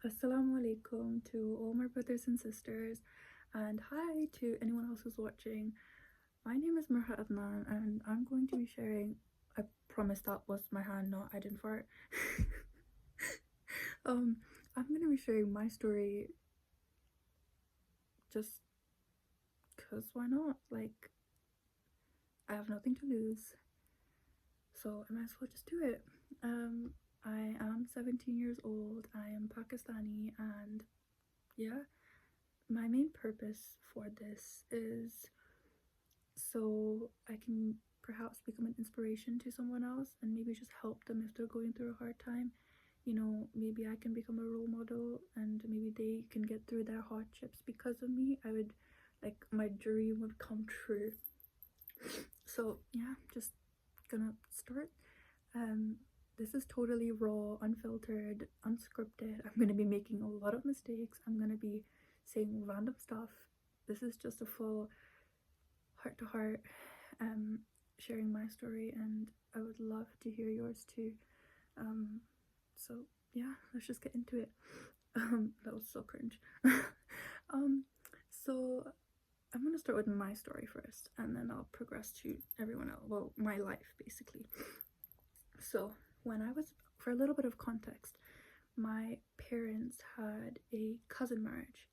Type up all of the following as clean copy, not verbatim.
Assalamu alaikum to all my brothers and sisters, and hi to anyone else who's watching. My name is Marha Adnan, and I'm going to be sharing. I promise that was my hand, not I didn't fart. um, I'm going to be sharing my story just because why not? Like, I have nothing to lose, so I might as well just do it. I am 17 years old, I am Pakistani, and yeah, my main purpose for this is so I can perhaps become an inspiration to someone else and maybe just help them if they're going through a hard time. You know, maybe I can become a role model and maybe they can get through their hardships because of me. I would, like, my dream would come true. So yeah, just gonna start. This is totally raw, unfiltered, unscripted. I'm gonna be making a lot of mistakes. I'm gonna be saying random stuff. This is just a full heart to heart sharing my story, and I would love to hear yours too. So yeah, let's just get into it. That was so cringe. So I'm gonna start with my story first, and then I'll progress to everyone else. Well, my life basically. So when I was, for a little bit of context, my parents had a cousin marriage,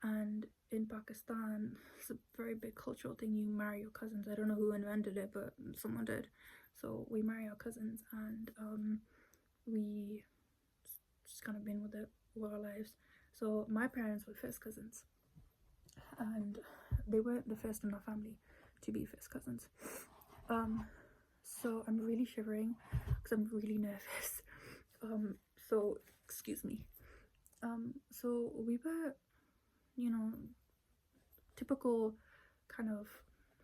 and in Pakistan it's a very big cultural thing. You marry your cousins. I don't know who invented it, but someone did. So we marry our cousins, and we just kind of been with it all our lives. So my parents were first cousins, and they weren't the first in our family to be first cousins. So I'm really shivering because I'm really nervous. So excuse me. So we were, you know, typical kind of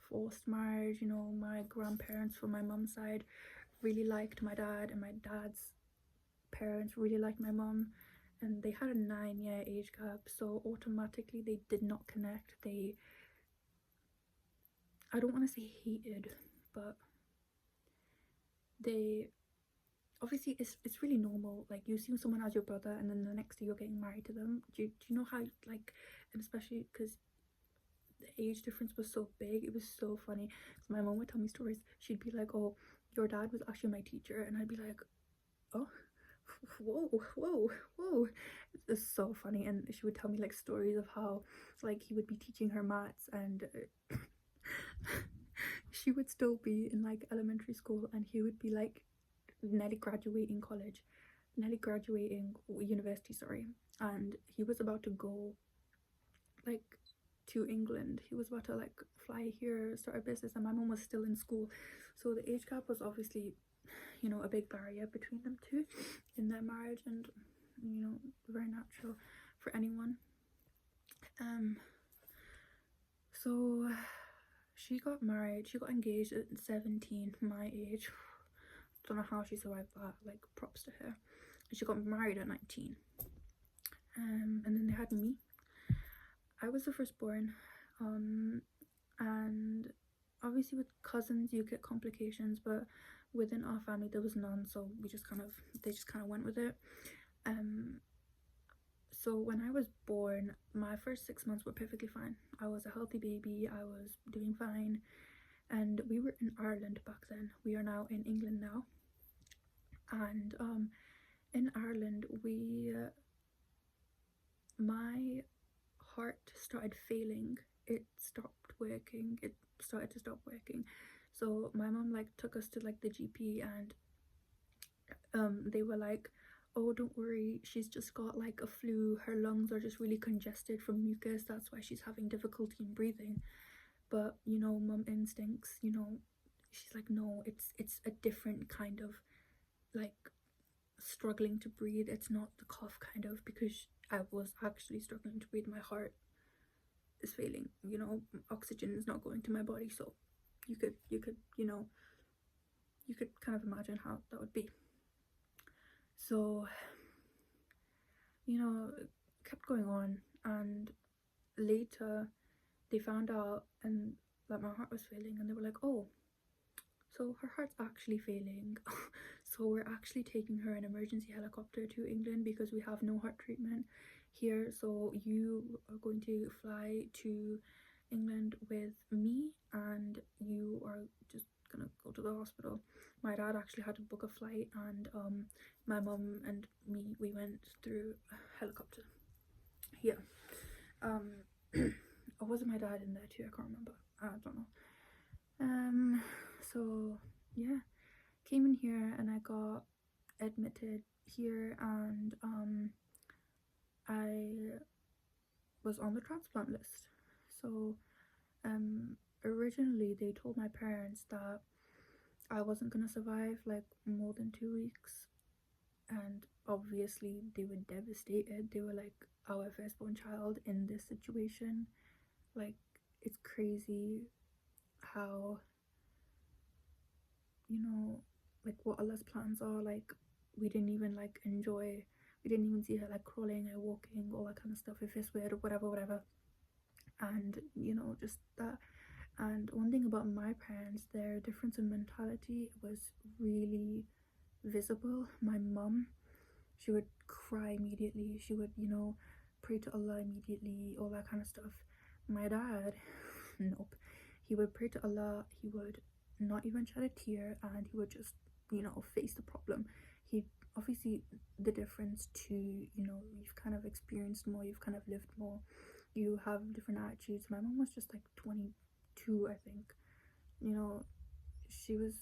forced marriage. You know, my grandparents from my mom's side really liked my dad, and my dad's parents really liked my mom, and they had a 9-year age gap, so automatically they did not connect. I don't want to say hated, but they obviously it's really normal. Like, you see someone as your brother and then the next day you're getting married to them. Do you know how, like, and especially because the age difference was so big, it was so funny. So my mom would tell me stories. She'd be like, oh, your dad was actually my teacher, and I'd be like, oh, whoa. It's so funny. And she would tell me like stories of how, like, he would be teaching her maths, and she would still be in like elementary school, and he would be like nearly graduating university, sorry, and he was about to go like to England. He was about to like fly here, start a business, and my mom was still in school. So the age gap was obviously, you know, a big barrier between them two in their marriage, and, you know, very natural for anyone. So she got married, she got engaged at 17, my age. Don't know how she survived that, like, props to her. And she got married at 19. And then they had me. I was the firstborn, and obviously with cousins you get complications, but within our family there was none, so they just kind of went with it. So when I was born, my first 6 months were perfectly fine. I was a healthy baby, I was doing fine, and we were in Ireland back then. We are now in England now, and in Ireland my heart started failing. It started to stop working. So my mom like took us to like the GP, and they were like, oh, don't worry, she's just got like a flu, her lungs are just really congested from mucus, that's why she's having difficulty in breathing. But, you know, mom instincts, you know, she's like, no, it's a different kind of like struggling to breathe. It's not the cough kind of, because I was actually struggling to breathe. My heart is failing, you know, oxygen is not going to my body. So you could you know, you could kind of imagine how that would be. So, you know, it kept going on, and later they found out and that my heart was failing, and they were like, oh, so her heart's actually failing. So we're actually taking her in emergency helicopter to England because we have no heart treatment here. So you are going to fly to England with me, and you are just gonna go to the hospital. My dad actually had to book a flight, and my mum and me, we went through a helicopter. Yeah. Or was it my dad in there too? I can't remember. I don't know. So yeah, came in here and I got admitted here, and I was on the transplant list. So originally they told my parents that I wasn't gonna survive like more than 2 weeks, and obviously they were devastated. They were like, our firstborn child in this situation. Like, it's crazy how, you know, like what Allah's plans are. Like, we didn't even like enjoy, we didn't even see her like crawling or walking, all that kind of stuff, if it's weird or whatever. And you know, just that. And one thing about my parents, their difference in mentality was really visible. My mum, she would cry immediately, she would, you know, pray to Allah immediately, all that kind of stuff. My dad, nope, he would pray to Allah, he would not even shed a tear, and he would just, you know, face the problem. He obviously, the difference to, you know, you've kind of experienced more, you've kind of lived more, you have different attitudes. My mom was just like 22, I think. You know, she was,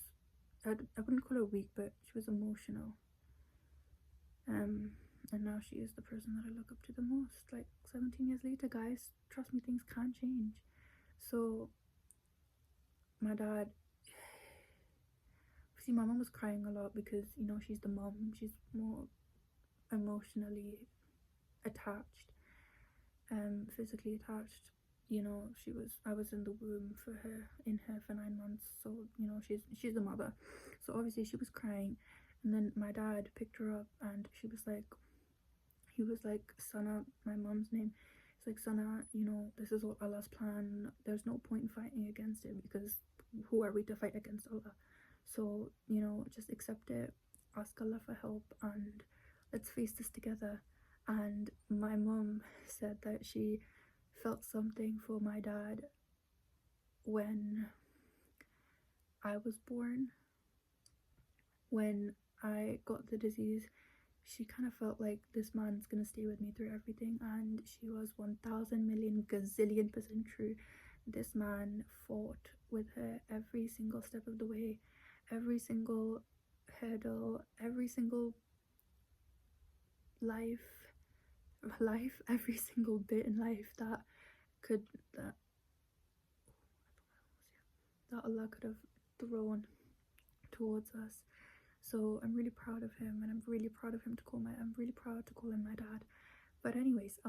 I wouldn't call her weak, but she was emotional. And now she is the person that I look up to the most. Like 17 years later, guys, trust me, things can change. So my dad, see, my mom was crying a lot because, you know, she's the mom, she's more emotionally attached, physically attached. You know, I was in the womb for her, in her for 9 months, so you know, she's the mother. So obviously she was crying, and then my dad picked her up, and he was like, Sana, my mom's name, it's like, Sana, you know, this is all Allah's plan. There's no point in fighting against it, because who are we to fight against Allah? So, you know, just accept it, ask Allah for help, and let's face this together. And my mom said that she felt something for my dad when I was born. When I got the disease, she kind of felt like this man's gonna stay with me through everything, and she was 1000 million gazillion % true. This man fought with her every single step of the way, every single hurdle, every single life, every single bit in life that Allah could have thrown towards us. So I'm really proud of him, and I'm really proud to call him my dad. But anyways,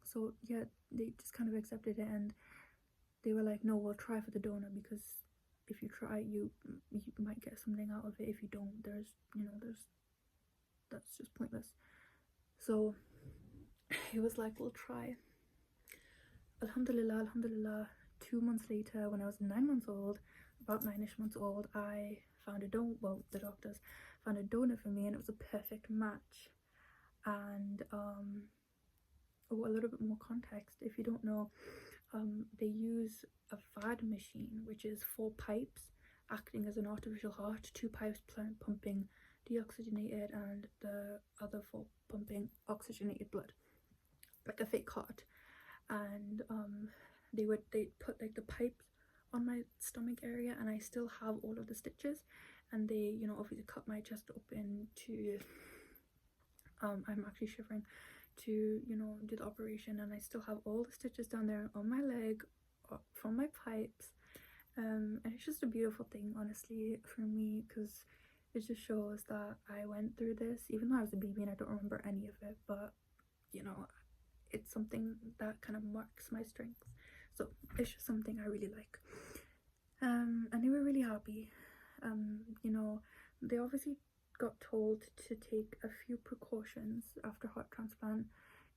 so yeah, they just kind of accepted it, and they were like, no, we'll try for the donor, because if you try, you might get something out of it. If you don't, that's just pointless. So he was like, we'll try. Alhamdulillah, 2 months later, when I was 9 months old, about 9ish months old, I found the doctors found a donor for me, and it was a perfect match. And a little bit more context, if you don't know, they use a VAD machine, which is 4 pipes acting as an artificial heart, 2 pipes pumping deoxygenated and the other 4 pumping oxygenated blood, like a fake heart. And they put like the pipes on my stomach area, and I still have all of the stitches, and they, you know, obviously cut my chest open to I'm actually shivering, to, you know, do the operation, and I still have all the stitches down there on my leg from my pipes. And it's just a beautiful thing, honestly, for me, because it just shows that I went through this, even though I was a baby and I don't remember any of it. But you know, it's something that kind of marks my strength, so it's just something I really like. And they were really happy. You know, they obviously got told to take a few precautions after heart transplant.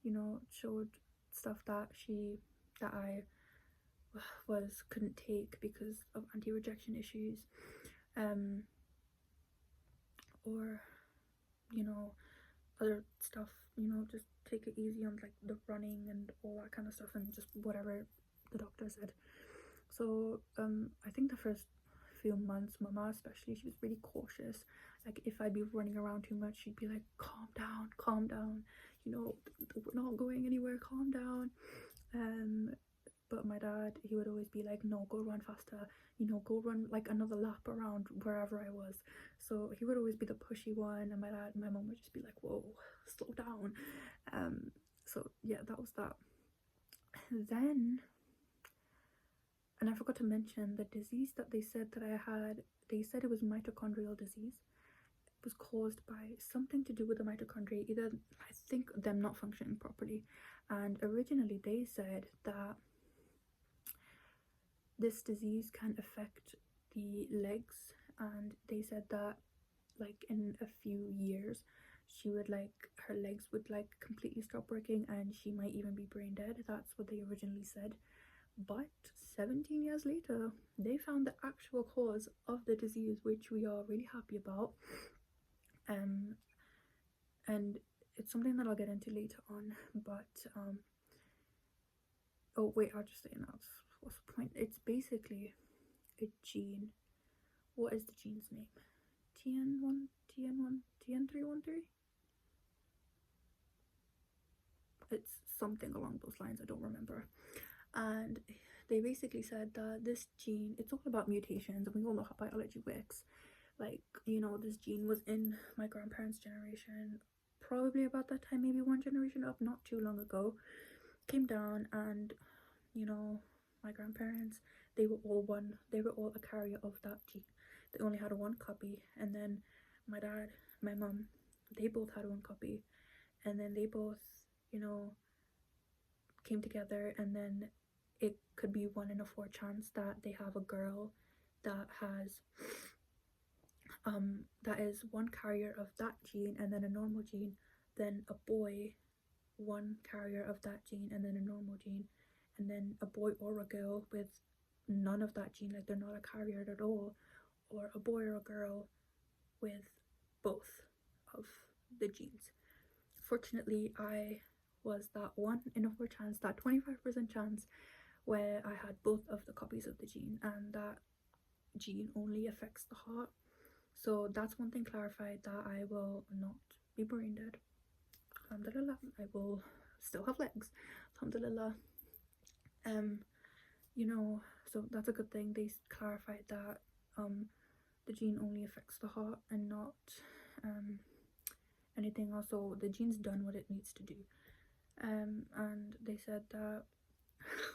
You know, showed stuff that I couldn't take because of anti-rejection issues. or, you know, other stuff, you know, just take it easy on like the running and all that kind of stuff, and just whatever the doctor said. So I think the first few months, mama especially, she was really cautious. Like if I'd be running around too much, she'd be like, calm down, you know, we're not going anywhere, calm down. But my dad, he would always be like, no, go run faster, you know, go run like another lap around wherever I was. So he would always be the pushy one, and my mom would just be like, whoa, slow down. So yeah, that was that. Then, and I forgot to mention the disease that they said that I had. They said it was mitochondrial disease. It was caused by something to do with the mitochondria, either I think them not functioning properly. And originally they said that this disease can affect the legs, and they said that like in a few years she would like, her legs would like completely stop working and she might even be brain dead. That's what they originally said. But 17 years later, they found the actual cause of the disease, which we are really happy about. And it's something that I'll get into later on. But oh wait, I'll just say now. What's the point? It's basically a gene. What is the gene's name? TN313? It's something along those lines, I don't remember. And they basically said that this gene, it's all about mutations, and we all know how biology works. Like, you know, this gene was in my grandparents' generation, probably about that time, maybe one generation up, not too long ago, came down, and, you know, my grandparents, they were all a carrier of that gene. They only had one copy, and then my dad, my mum, they both had one copy, and then they both, you know, came together, and then it could be 1 in 4 chance that they have a girl that has that is one carrier of that gene and then a normal gene, then a boy, one carrier of that gene and then a normal gene, and then a boy or a girl with none of that gene, like they're not a carrier at all, or a boy or a girl with both of the genes. Fortunately, I was that 1 in 4 chance, that 25% chance, where I had both of the copies of the gene, and that gene only affects the heart. So that's one thing clarified, that I will not be brain dead. Alhamdulillah, I will still have legs. Alhamdulillah. You know, so that's a good thing. They clarified that the gene only affects the heart and not anything else. So the gene's done what it needs to do. And they said that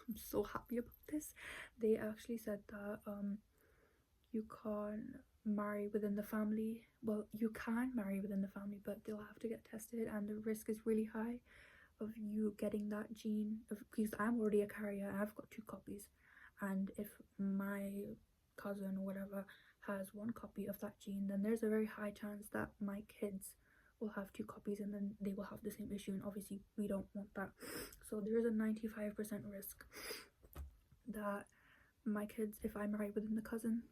I'm so happy about this. They actually said that you can't marry within the family. Well, you can marry within the family, but they'll have to get tested, and the risk is really high of you getting that gene, because I'm already a carrier. I've got 2 copies, and if my cousin or whatever has 1 copy of that gene, then there's a very high chance that my kids will have 2 copies, and then they will have the same issue, and obviously we don't want that. So there is a 95% risk that my kids, if I marry within the cousin,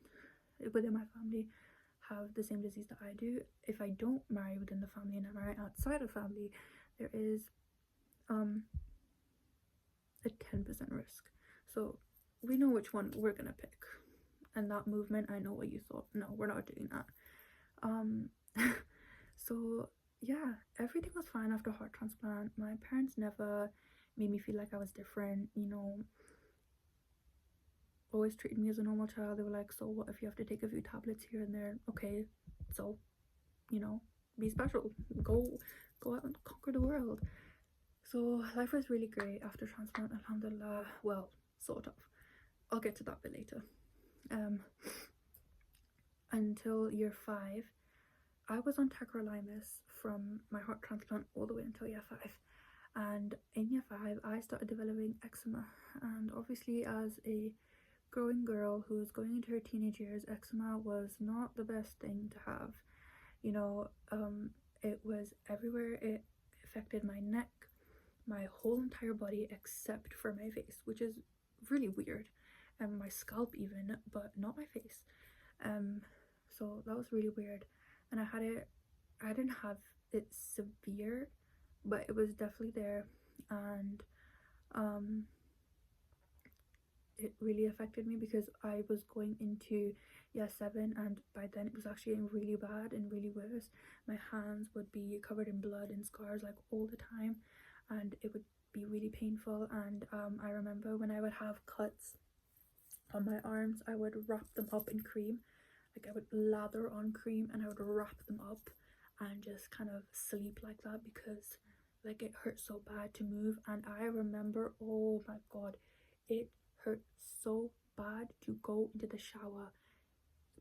within my family, have the same disease that I do. If I don't marry within the family and I marry outside of family, there is a 10% risk. So we know which one we're gonna pick. And that movement, I know what you thought. No, we're not doing that. So yeah, everything was fine after heart transplant. My parents never made me feel like I was different, you know, always treated me as a normal child. They were like, so what if you have to take a few tablets here and there? Okay, so, you know, be special, go out and conquer the world. So life was really great after transplant, alhamdulillah. Well, sort of. I'll get to that bit later. Until year 5, I was on tacrolimus from my heart transplant all the way until year 5. And in year 5, I started developing eczema. And obviously, as a growing girl who was going into her teenage years, eczema was not the best thing to have. You know, it was everywhere. It affected my neck, my whole entire body except for my face, which is really weird, and my scalp even, but not my face. So that was really weird. and I didn't have it severe, but it was definitely there. And it really affected me because I was going into year 7, and by then it was actually getting really bad and really worse. My hands would be covered in blood and scars like all the time, and it would be really painful. And I remember when I would have cuts on my arms, I would wrap them up in cream. Like I would lather on cream and I would wrap them up and just kind of sleep like that because like it hurt so bad to move. And I remember, oh my god, it hurt so bad to go into the shower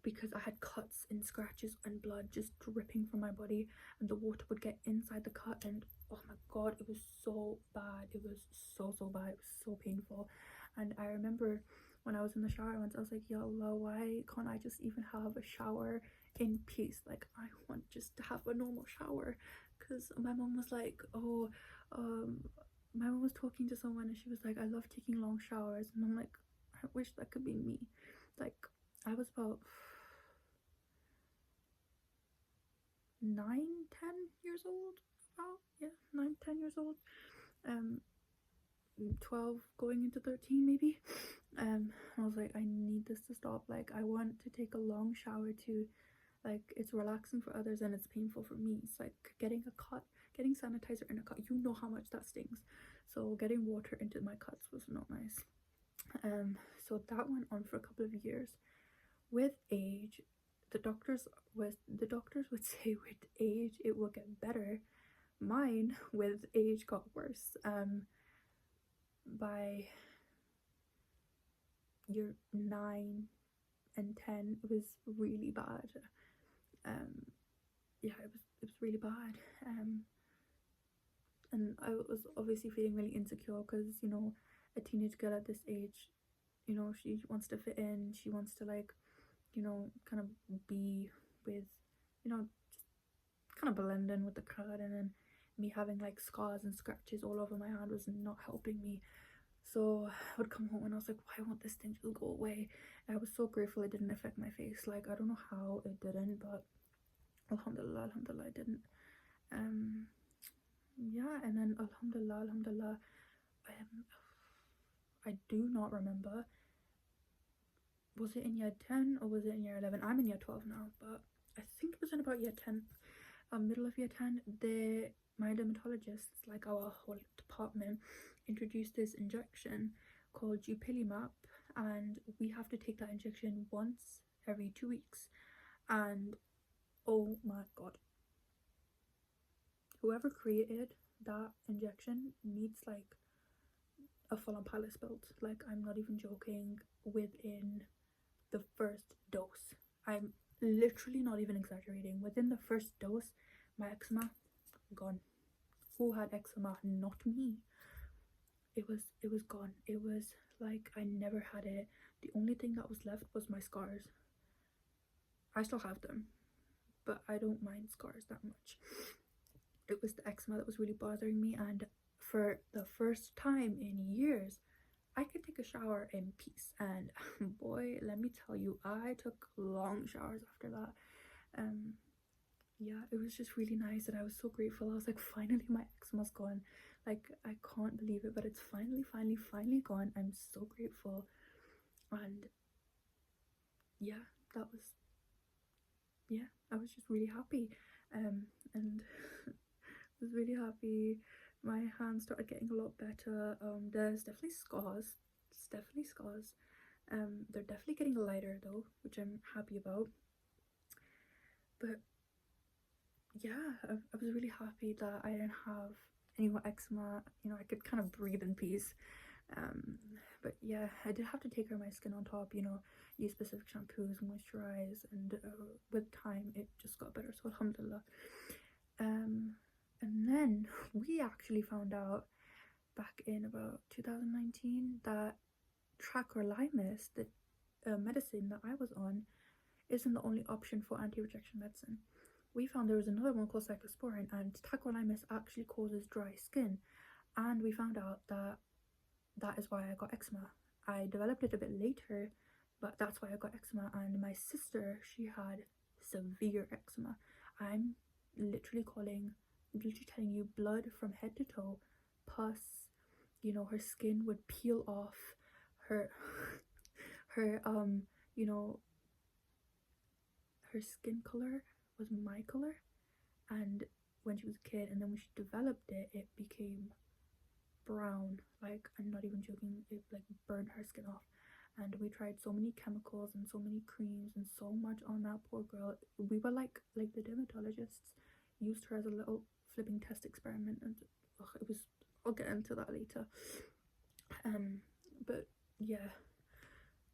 because I had cuts and scratches and blood just dripping from my body, and the water would get inside the cut, and oh my god, it was so bad. It was so bad. It was so painful. And I remember when I was in the shower once, I was like, ya Allah, why can't I just even have a shower in peace? Like I want just to have a normal shower. Because my mom was like, oh, my mom was talking to someone and she was like, I love taking long showers, and I'm like, I wish that could be me. Like I was about 9-10 years old, about, yeah, 9-10 years old, 12 going into 13 maybe. I was like, I need this to stop. Like I want to take a long shower too. Like it's relaxing for others and it's painful for me. It's like getting a cut, getting sanitizer in a cut, you know how much that stings. So getting water into my cuts was not nice. So that went on for a couple of years. With age, the doctors would say with age it will get better. Mine with age got worse. By year 9 and 10 it was really bad. Yeah, it was really bad. And I was obviously feeling really insecure because, you know, a teenage girl at this age, you know, she wants to fit in, she wants to like, you know, kind of be with, you know, just kind of blend in with the crowd. And then me having like scars and scratches all over my hand was not helping me. So I would come home and I was like, why won't this thing just go away? And I was so grateful it didn't affect my face. Like I don't know how it didn't, but alhamdulillah, it didn't. Yeah, and then alhamdulillah, I do not remember, was it in year 10 or was it in year 11? I'm in year 12 now, but I think it was in about year 10, middle of year 10. My dermatologists, like our whole department, introduced this injection called Dupilumab, and we have to take that injection once every 2 weeks. And oh my god, whoever created that injection needs like a full-on palace built. Like I'm not even joking. Within the first dose, I'm literally not even exaggerating, within the first dose my eczema gone. Who had eczema? Not me. It was gone. It was like I never had it. The only thing that was left was my scars. I still have them, but I don't mind scars that much. It was the eczema that was really bothering me, and for the first time in years I could take a shower in peace. And boy, let me tell you, I took long showers after that. Yeah, it was just really nice, and I was so grateful. I was like, finally my eczema's gone. Like I can't believe it, but it's finally gone. I'm so grateful. And yeah, that was, yeah, I was just really happy. And was really happy. My hands started getting a lot better. There's definitely scars. It's definitely scars. They're definitely getting lighter though, which I'm happy about. But yeah, I was really happy that I didn't have any more eczema. You know, I could kind of breathe in peace. But yeah, I did have to take care of my skin on top, you know, use specific shampoos, moisturize, and with time it just got better, so alhamdulillah. And then we actually found out back in about 2019 that tacrolimus, the medicine that I was on, isn't the only option for anti-rejection medicine. We found there was another one called cyclosporin, and tacrolimus actually causes dry skin. And we found out that that is why I got eczema. I developed it a bit later, but that's why I got eczema. And my sister, she had severe eczema. I'm literally telling you, blood from head to toe, pus, you know, her skin would peel off, her her you know, her skin color was my color, and when she was a kid, and then when she developed it, it became brown. Like, I'm not even joking, it like burned her skin off. And we tried so many chemicals and so many creams and so much on that poor girl. We were like the dermatologists used her as a little flipping test experiment, and it was, I'll get into that later. But yeah,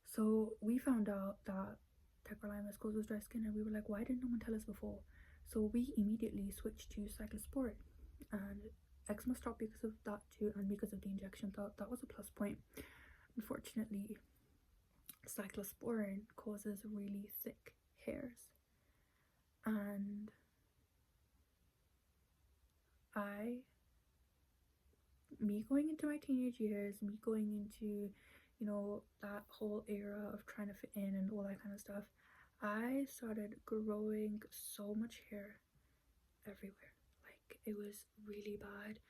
so we found out that tacrolimus causes dry skin, and we were like, why didn't no one tell us before? So we immediately switched to cyclosporin, and eczema stopped because of that too, and because of the injection. That was a plus point. Unfortunately, cyclosporin causes really thick hairs, and me going into my teenage years, me going into, you know, that whole era of trying to fit in and all that kind of stuff, I started growing so much hair everywhere. Like, it was really bad,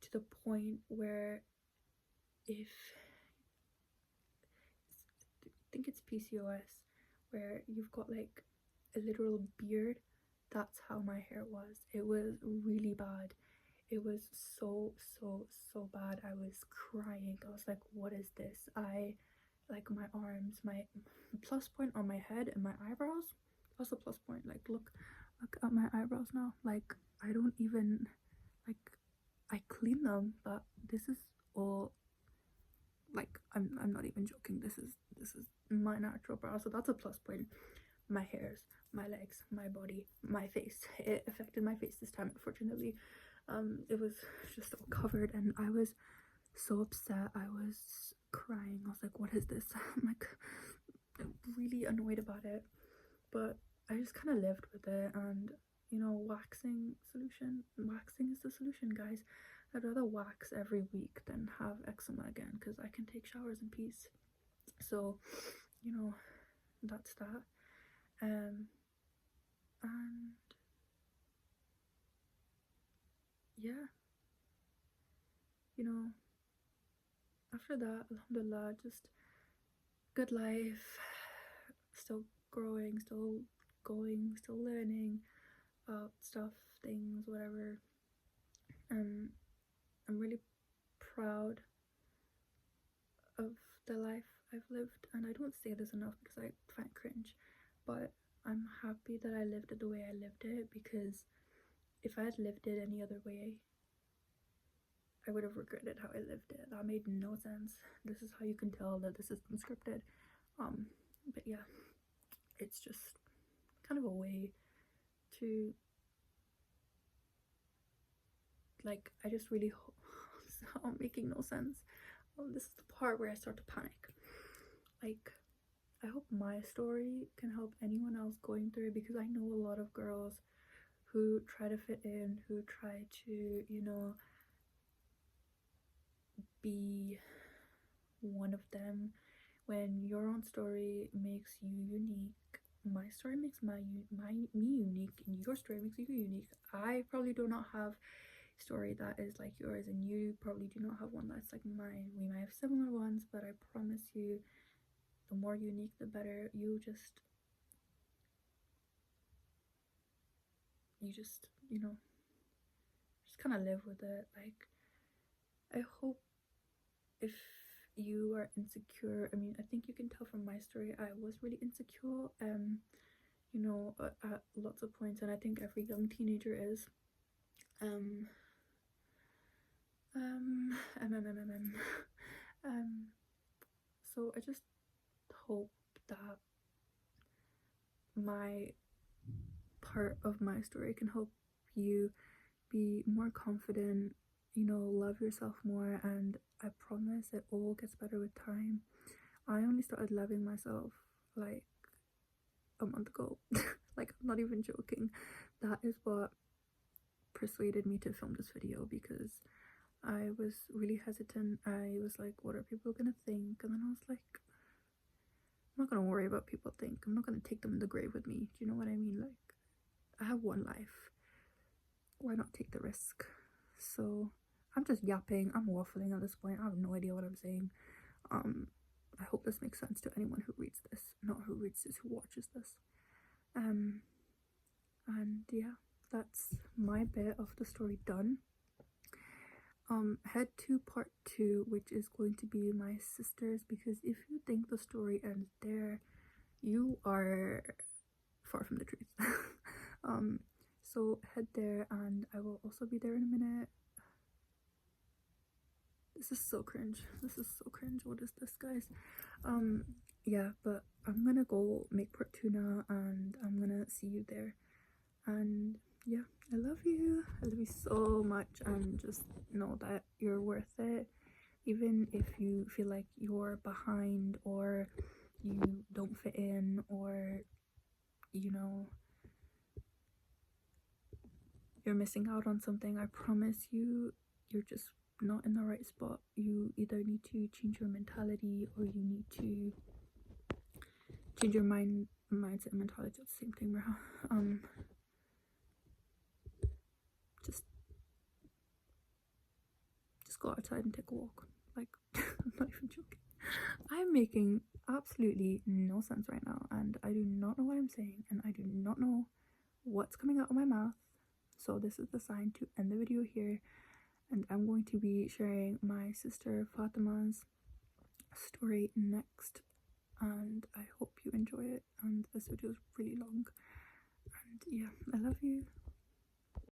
to the point where, if I think it's PCOS, where you've got like a literal beard, that's how my hair was. It was really bad. It was so bad. I was crying. I was like, what is this? I like my arms, my plus point on my head and my eyebrows. That's a plus point. Like, look at my eyebrows now. Like, I don't even, like, I clean them, but this is all, like, I'm not even joking. This is my natural brow. So that's a plus point. My hairs, my legs, my body, my face. It affected my face this time, unfortunately. It was just all covered, and I was so upset. I was crying. I was like, what is this? I'm like really annoyed about it, but I just kind of lived with it. And, you know, waxing is the solution, guys. I'd rather wax every week than have eczema again, because I can take showers in peace. So, you know, that's that. And yeah, you know, after that, alhamdulillah, just good life, still growing, still going, still learning about stuff, things, whatever. I'm really proud of the life I've lived, and I don't say this enough because I find it cringe, but I'm happy that I lived it the way I lived it, because if I had lived it any other way, I would have regretted how I lived it. That made no sense. This is how you can tell that this is unscripted. But yeah, it's just kind of a way to, like, I just really hope I'm making no sense. This is the part where I start to panic. Like, I hope my story can help anyone else going through it, because I know a lot of girls who try to fit in, who try to, you know, be one of them, when your own story makes you unique. My story makes me unique, and your story makes you unique. I probably do not have a story that is like yours, and you probably do not have one that's like mine. We might have similar ones, but I promise you, the more unique the better. You just you know, just kind of live with it. Like, I hope, if you are insecure, I mean, I think you can tell from my story, I was really insecure, you know, at lots of points, and I think every young teenager is. So I just hope that my part of my story can help you be more confident, you know, love yourself more, and I promise it all gets better with time. I only started loving myself like a month ago. Like, I'm not even joking. That is what persuaded me to film this video, because I was really hesitant. I was like, what are people gonna think? And then I was like, I'm not gonna worry about people think. I'm not gonna take them in the grave with me. Do you know what I mean? Like, I have one life. Why not take the risk? So I'm just yapping, I'm waffling at this point. I have no idea what I'm saying. I hope this makes sense to anyone who reads this, not who reads this, who watches this. And yeah, that's my bit of the story done. Head to part 2, which is going to be my sister's, because if you think the story ends there, you are far from the truth. So head there, and I will also be there in a minute. This is so cringe. This is so cringe. What is this, guys? Yeah, but I'm gonna go make part 2 now, and I'm gonna see you there. And yeah, I love you. I love you so much, and just know that you're worth it. Even if you feel like you're behind, or you don't fit in, or you know, you're missing out on something, I promise you, you're just not in the right spot. You either need to change your mentality, or you need to change your mindset and mentality. It's the same thing, bro. Just go outside and take a walk. Like, I'm not even joking. I'm making absolutely no sense right now, and I do not know what I'm saying, and I do not know what's coming out of my mouth. So this is the sign to end the video here, and I'm going to be sharing my sister Fatima's story next, and I hope you enjoy it. And this video is really long, and yeah, I love you.